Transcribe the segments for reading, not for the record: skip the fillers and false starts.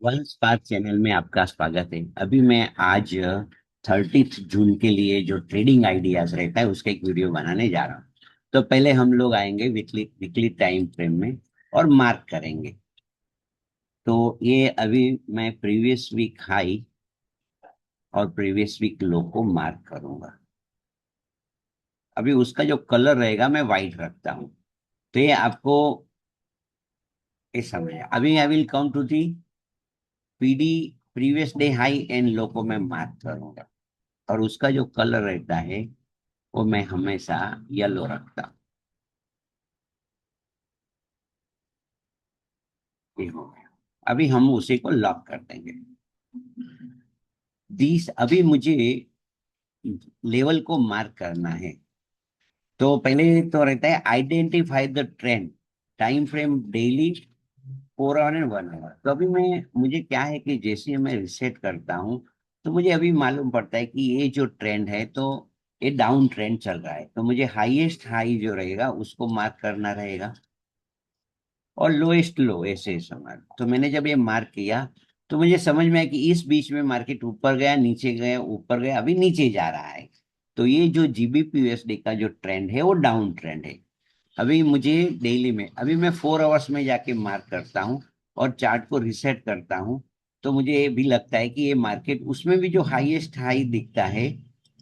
One spark channel में आपका स्वागत है। अभी मैं आज 30 जून के लिए जो ट्रेडिंग आइडियाज रहता है उसका एक वीडियो बनाने जा रहा हूँ। तो पहले हम लोग आएंगे वीकली वीकली टाइम फ्रेम में और मार्क करेंगे। तो ये अभी मैं प्रीवियस वीक हाई और प्रीवियस वीक लो को मार्क करूंगा। अभी उसका जो कलर रहेगा मैं वाइट रखता हूँ। तो ये आपको इस समय अभी I will come to the PD previous day high and low को मैं मार्क करूंगा। और उसका जो कलर रहता है वो मैं हमेशा येलो रखता हूँ। ये हो गया। अभी हम उसी को लॉक कर देंगे। दिस अभी मुझे लेवल को मार्क करना है। तो पहले तो रहता है identify the trend, time frame daily, 4 hour and 1 hour. तो अभी मैं मुझे क्या है कि जैसे ही मैं रिसेट करता हूँ तो मुझे अभी मालूम पड़ता है कि ये जो ट्रेंड है तो ये डाउन ट्रेंड चल रहा है। तो मुझे हाईएस्ट हाई जो रहेगा उसको मार्क करना रहेगा और लोएस्ट लो ऐसे समझ। तो मैंने जब ये मार्क किया तो मुझे समझ में आया कि इस बीच में मार्केट ऊपर गया नीचे गया ऊपर गया अभी नीचे जा रहा है। तो ये जो जीबीपी यूएसडी का जो ट्रेंड है वो डाउन ट्रेंड है। अभी मुझे डेली में अभी मैं 4 आवर्स में जाके मार्क करता हूँ और चार्ट को रिसेट करता हूँ। तो मुझे ये भी लगता है कि ये मार्केट उसमें भी जो हाईएस्ट हाई दिखता है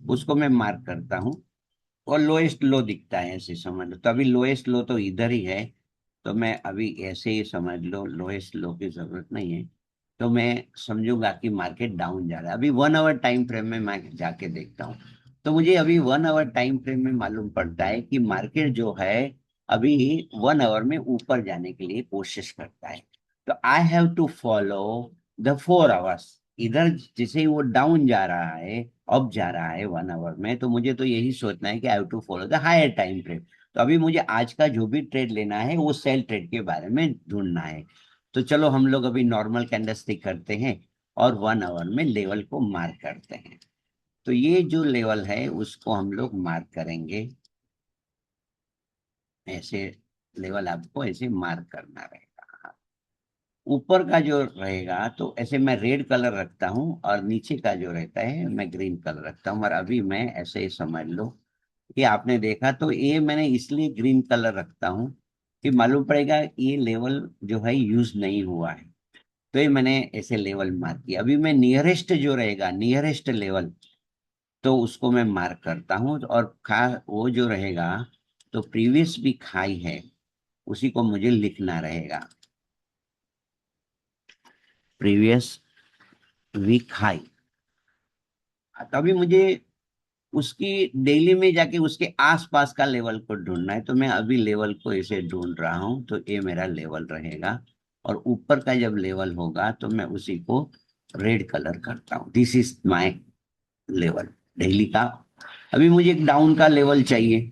उसको मैं मार्क करता हूँ और लोएस्ट लो दिखता है ऐसे समझ लो। तो अभी लोएस्ट लो तो इधर ही है। तो मैं अभी ऐसे ही समझ लो लोएस्ट लो की जरूरत नहीं है। तो मैं समझूंगा कि मार्केट डाउन जा रहा है। अभी 1 आवर टाइम फ्रेम में मैं जाके देखता हूँ। तो मुझे अभी 1 आवर टाइम फ्रेम में मालूम पड़ता है कि मार्केट जो है अभी 1 आवर में ऊपर जाने के लिए कोशिश करता है। तो I have to follow the 4 hours. इधर जैसे ही वो डाउन जा रहा है अप जा रहा है 1 आवर में तो मुझे तो यही सोचना है कि I have to follow the higher time frame. तो अभी मुझे आज का जो भी ट्रेड लेना है वो सेल ट्रेड के बारे में ढूंढना है। तो चलो हम लोग अभी नॉर्मल कैंडलस्टिक करते हैं और 1 आवर में लेवल को मार्क करते हैं। तो ये जो लेवल है उसको हम लोग मार्क करेंगे ऐसे। लेवल आपको ऐसे मार्क करना रहेगा। ऊपर का जो रहेगा तो ऐसे मैं रेड कलर रखता हूँ और नीचे का जो रहता है मैं ग्रीन कलर रखता हूँ। और अभी मैं ऐसे ही समझ लो कि आपने देखा तो ये मैंने इसलिए ग्रीन कलर रखता हूँ कि मालूम पड़ेगा ये लेवल जो है यूज नहीं हुआ है। तो ये मैंने ऐसे लेवल मार्क किया। अभी मैं नियरेस्ट जो रहेगा नियरेस्ट लेवल तो उसको मैं मार्क करता हूँ। और खा वो जो रहेगा तो प्रीवियस वीक हाई है उसी को मुझे लिखना रहेगा। Previous week high. तभी मुझे उसकी डेली में जाके उसके आसपास का लेवल को ढूंढना है। तो मैं अभी लेवल को ऐसे ढूंढ रहा हूँ तो ये मेरा लेवल रहेगा। और ऊपर का जब लेवल होगा तो मैं उसी को रेड कलर करता हूँ। This is my level daily का। अभी मुझे एक डाउन का लेवल चाहिए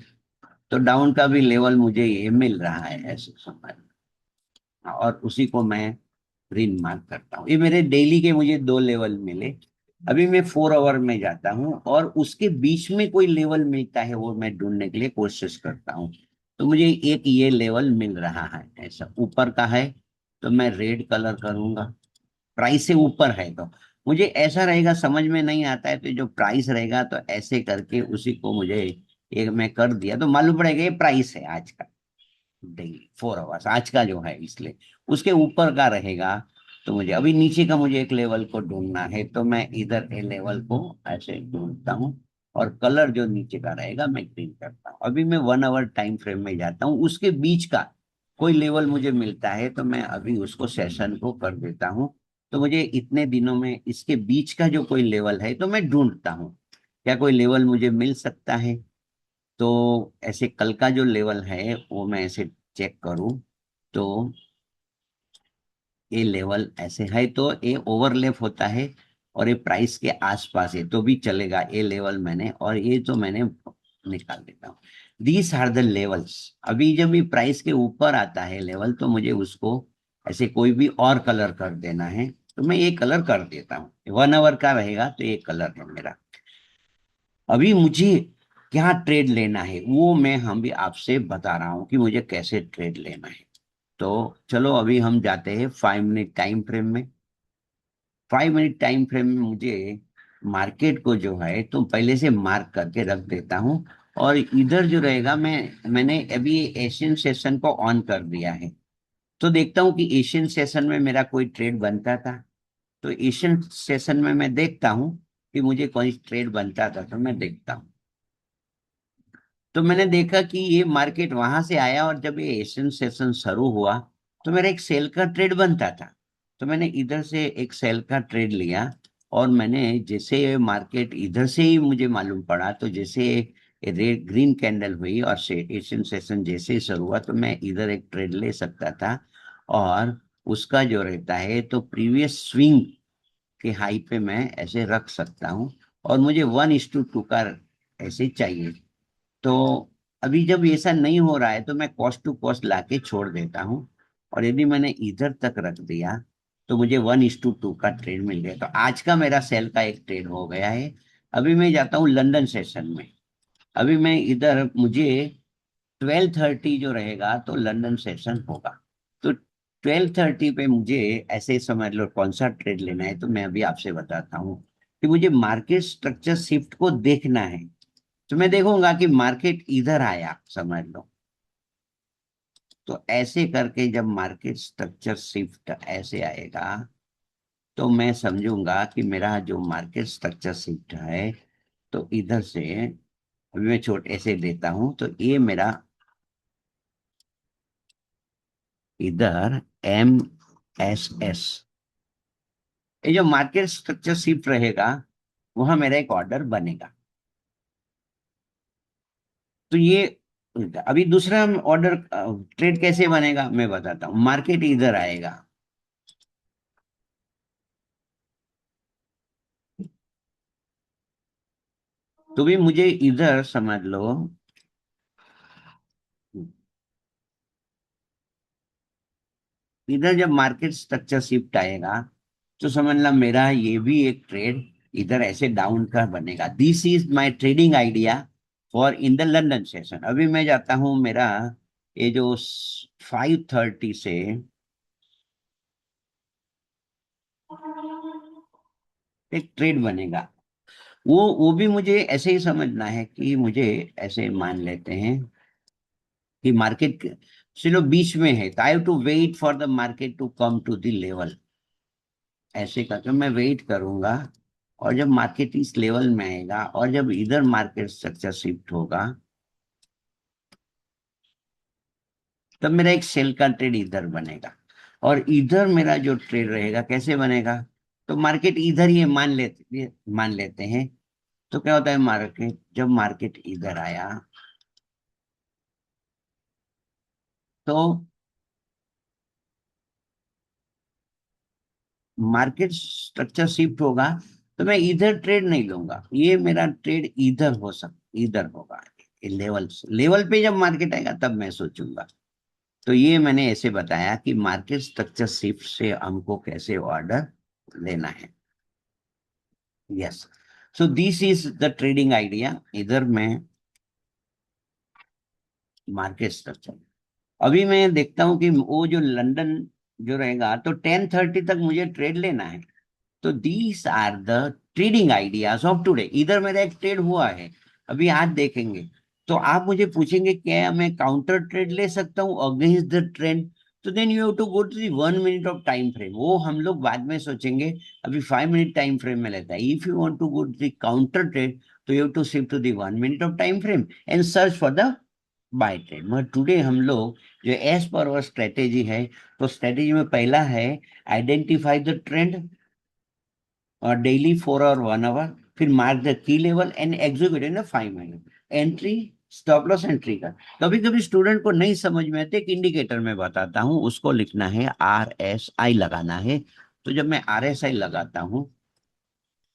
तो डाउन का भी लेवल मुझे ये मिल रहा है ऐसे समझ। और उसी को मैं ग्रीन मार्क करता हूँ। ये मेरे डेली के मुझे 2 लेवल मिले। अभी मैं 4 आवर में जाता हूँ और उसके बीच में कोई लेवल मिलता है वो मैं ढूंढने के लिए कोशिश करता हूँ। तो मुझे एक ये लेवल मिल रहा है ऐसा ऊपर का है। तो मैं रेड कलर करूंगा। प्राइस से ऊपर है तो मुझे ऐसा रहेगा समझ में नहीं आता है तो जो प्राइस रहेगा तो ऐसे करके उसी को मुझे एक मैं कर दिया तो मालूम पड़ेगा ये प्राइस है आज का डेली 4 आवर्स आज का जो है। इसलिए उसके ऊपर का रहेगा तो मुझे अभी नीचे का मुझे एक लेवल को ढूंढना है तो मैं इधर ए लेवल को ऐसे ढूंढता हूँ। और कलर जो नीचे का रहेगा मैं ग्रीन करता हूँ। अभी मैं 1 आवर टाइम फ्रेम में जाता हूँ उसके बीच का कोई लेवल मुझे मिलता है तो मैं अभी उसको सेशन को कर देता हूँ। तो मुझे इतने दिनों में इसके बीच का जो कोई लेवल है तो मैं ढूंढता हूँ क्या कोई लेवल मुझे मिल सकता है। तो ऐसे कल का जो लेवल है वो मैं ऐसे चेक करूं तो ये लेवल ऐसे है तो ये ओवरलैप होता है और ये प्राइस के आसपास है तो भी चलेगा। ये लेवल मैंने और ये तो मैंने निकाल देता हूँ। These are the levels. अभी जब ये प्राइस के ऊपर आता है लेवल तो मुझे उसको ऐसे कोई भी और कलर कर देना है तो मैं ये कलर कर देता हूँ। 1 आवर का रहेगा तो ये कलर है मेरा। अभी मुझे क्या ट्रेड लेना है वो मैं हम भी आपसे बता रहा हूं कि मुझे कैसे ट्रेड लेना है। तो चलो अभी हम जाते हैं 5 मिनट टाइम फ्रेम में। 5 मिनट टाइम फ्रेम में मुझे मार्केट को जो है तो पहले से मार्क करके रख देता हूँ। और इधर जो रहेगा, मैंने अभी एशियन सेशन को ऑन कर दिया है। तो देखता हूँ कि एशियन सेशन में मेरा कोई ट्रेड बनता था। तो एशियन सेशन में मैं देखता हूँ कि मुझे कोई ट्रेड बनता था, तो मैं देखता हूँ। तो मैंने देखा कि ये मार्केट वहां से आया और जब ये एशियन सेशन शुरू हुआ तो मेरा एक सेल का ट्रेड बनता था। तो मैंने इधर से एक सेल का ट्रेड लिया। और मैंने जैसे मार्केट इधर से ही मुझे मालूम पड़ा, तो जैसे रेड ग्रीन कैंडल हुई और एशियन सेशन जैसे ही शुरू हुआ, तो मैं इधर एक ट्रेड ले सकता था। और उसका जो रहता है तो प्रीवियस स्विंग के हाई पे मैं ऐसे रख सकता हूँ। और मुझे 1:2 का ऐसे चाहिए। तो अभी जब ऐसा नहीं हो रहा है तो मैं कॉस्ट टू कॉस्ट लाके छोड़ देता हूँ। और यदि मैंने इधर तक रख दिया तो मुझे 1:2 का ट्रेड मिल गया। तो आज का मेरा सेल का एक ट्रेड हो गया है। अभी मैं जाता हूँ लंदन सेशन में। अभी मैं इधर मुझे 12:30 जो रहेगा तो लंदन सेशन होगा। तो 12:30 पे मुझे ऐसे समझ लो कौन सा ट्रेड लेना है, तो मैं अभी आपसे बताता हूँ कि मुझे मार्केट स्ट्रक्चर शिफ्ट को देखना है। तो मैं देखूंगा कि मार्केट इधर आया समझ लो। तो ऐसे करके जब मार्केट स्ट्रक्चर शिफ्ट ऐसे आएगा तो मैं समझूंगा कि मेरा जो मार्केट स्ट्रक्चर शिफ्ट है तो इधर से, अभी मैं छोटे से देता हूं तो ये मेरा इधर MSS, ये जो मार्केट स्ट्रक्चर शिफ्ट रहेगा वहां मेरा एक ऑर्डर बनेगा। तो ये अभी दूसरा ऑर्डर ट्रेड कैसे बनेगा मैं बताता हूँ। मार्केट इधर आएगा, तो भी मुझे इधर समझ लो, इधर जब मार्केट स्ट्रक्चर शिफ्ट आएगा तो समझना मेरा ये भी एक ट्रेड इधर ऐसे डाउन का बनेगा। This is my trading idea for in the London session. अभी मैं जाता हूं, मेरा ये जो 5:30 से एक ट्रेड बनेगा, वो भी मुझे ऐसे ही समझना है कि मुझे ऐसे मान लेते हैं कि मार्केट चलो बीच में है, तो I have to wait for the market to come to the level. ऐसे करके मैं वेट करूंगा। और जब मार्केट इस लेवल में आएगा और जब इधर मार्केट स्ट्रक्चर शिफ्ट होगा तब मेरा एक सेल का ट्रेड इधर बनेगा। और इधर मेरा जो ट्रेड रहेगा कैसे बनेगा, तो मार्केट इधर ही है, मान लेते हैं। तो क्या होता है, मार्केट जब मार्केट इधर आया तो मार्केट स्ट्रक्चर शिफ्ट होगा। तो मैं इधर ट्रेड नहीं लूंगा, ये मेरा ट्रेड इधर हो सकता, इधर होगा। लेवल पे जब मार्केट आएगा तब मैं सोचूंगा। तो ये मैंने ऐसे बताया कि मार्केट स्ट्रक्चर शिफ्ट से हमको कैसे ऑर्डर लेना है। Yes, so this is the trading idea. इधर मैं मार्केट स्ट्रक्चर, अभी मैं देखता हूँ कि वो जो लंदन जो रहेगा तो 10:30 तक मुझे ट्रेड लेना है। तो these are the trading ideas of today. इधर मेरा एक ट्रेड हुआ है, अभी आज देखेंगे। तो आप मुझे पूछेंगे क्या मैं काउंटर ट्रेड ले सकता हूँ अगेंस्ट द ट्रेंड। तो then you have to go to the 1 minute of time frame, वो हम लोग बाद में सोचेंगे। अभी 5 मिनट टाइम फ्रेम में लेता है। If you want to go to the counter trade तो you have to shift to the 1 minute of time frame and search for the buy trade. मगर टुडे हम लोग जो एज पर अवर strategy है, तो स्ट्रेटेजी में पहला है आइडेंटिफाई द ट्रेंड और डेली 4 और 1 आवर, फिर mark the key level and execute in 5 minute. Entry, stop loss, entry का। कभी कभी स्टूडेंट को नहीं समझ में आते, एक इंडिकेटर में बताता हूँ, उसको लिखना है RSI लगाना है। तो जब मैं RSI लगाता हूँ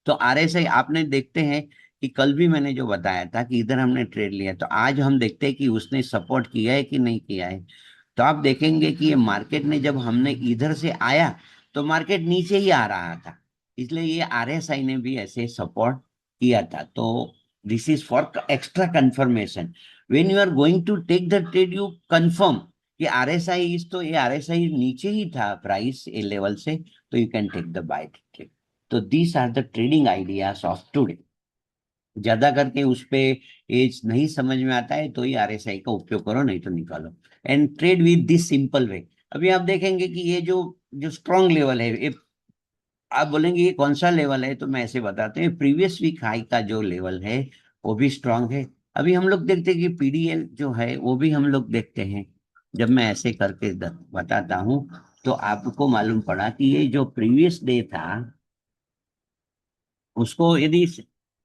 तो RSI आपने देखते हैं कि कल भी मैंने जो बताया था कि इधर हमने ट्रेड लिया, तो आज हम देखते हैं कि उसने सपोर्ट किया है कि नहीं किया है। तो आप देखेंगे कि ये मार्केट ने जब हमने इधर से आया तो मार्केट नीचे ही आ रहा था, इसलिए ये RSI ने भी ऐसे सपोर्ट किया था। तो this is for extra confirmation. When you are going to take the trade you confirm कि RSI इस, तो ये RSI नीचे ही था प्राइस ए लेवल से, तो you can take the buy trade. तो these are the trading ideas of today. ज्यादा करके उस पे एज नहीं समझ में आता है तो ही आरएसआई का उपयोग करो, नहीं तो निकालो। And trade with this simple way. अभी आप देखेंगे कि ये जो जो स्ट्रॉन्ग लेवल है, ये आप बोलेंगे ये कौन सा लेवल है, तो मैं ऐसे बताते हैं, प्रीवियस वीक हाई का जो लेवल है वो भी स्ट्रांग है। अभी हम लोग देखते हैं कि पीडीएल जो है वो भी हम लोग देखते हैं। जब मैं ऐसे करके बताता हूं तो आपको मालूम पड़ा कि ये जो प्रीवियस डे था उसको यदि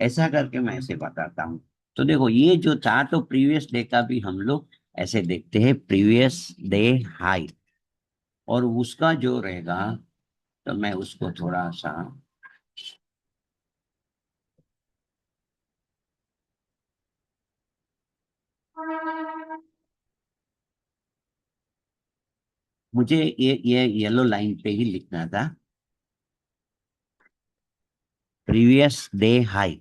ऐसा करके मैं ऐसे बताता हूँ, तो देखो ये जो था तो प्रीवियस डे का भी हम लोग ऐसे देखते हैं, प्रीवियस डे हाई, और उसका जो रहेगा, तो मैं उसको थोड़ा सा, मुझे ये येलो लाइन पे ही लिखना था, प्रीवियस डे हाई,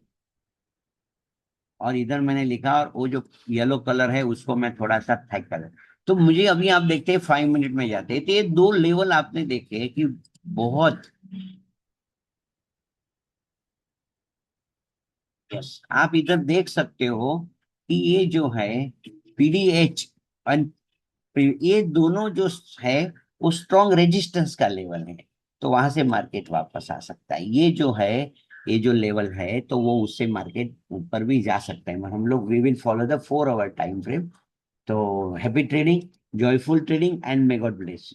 और इधर मैंने लिखा, और वो जो येलो कलर है उसको मैं थोड़ा सा थैक कर, तो मुझे अभी आप देखते हैं 5 मिनट में जाते हैं, तो ये दो लेवल आपने देखे कि बहुत, यस आप इधर देख सकते हो कि ये जो है पीडीएच, ये दोनों जो है वो स्ट्रॉन्ग रेजिस्टेंस का लेवल है, तो वहां से मार्केट वापस आ सकता है। ये जो है, ये जो लेवल है तो वो उससे मार्केट ऊपर भी जा सकता है, हम लोग we will follow the 4 hour time frame. तो happy trading, joyful trading, and may God bless.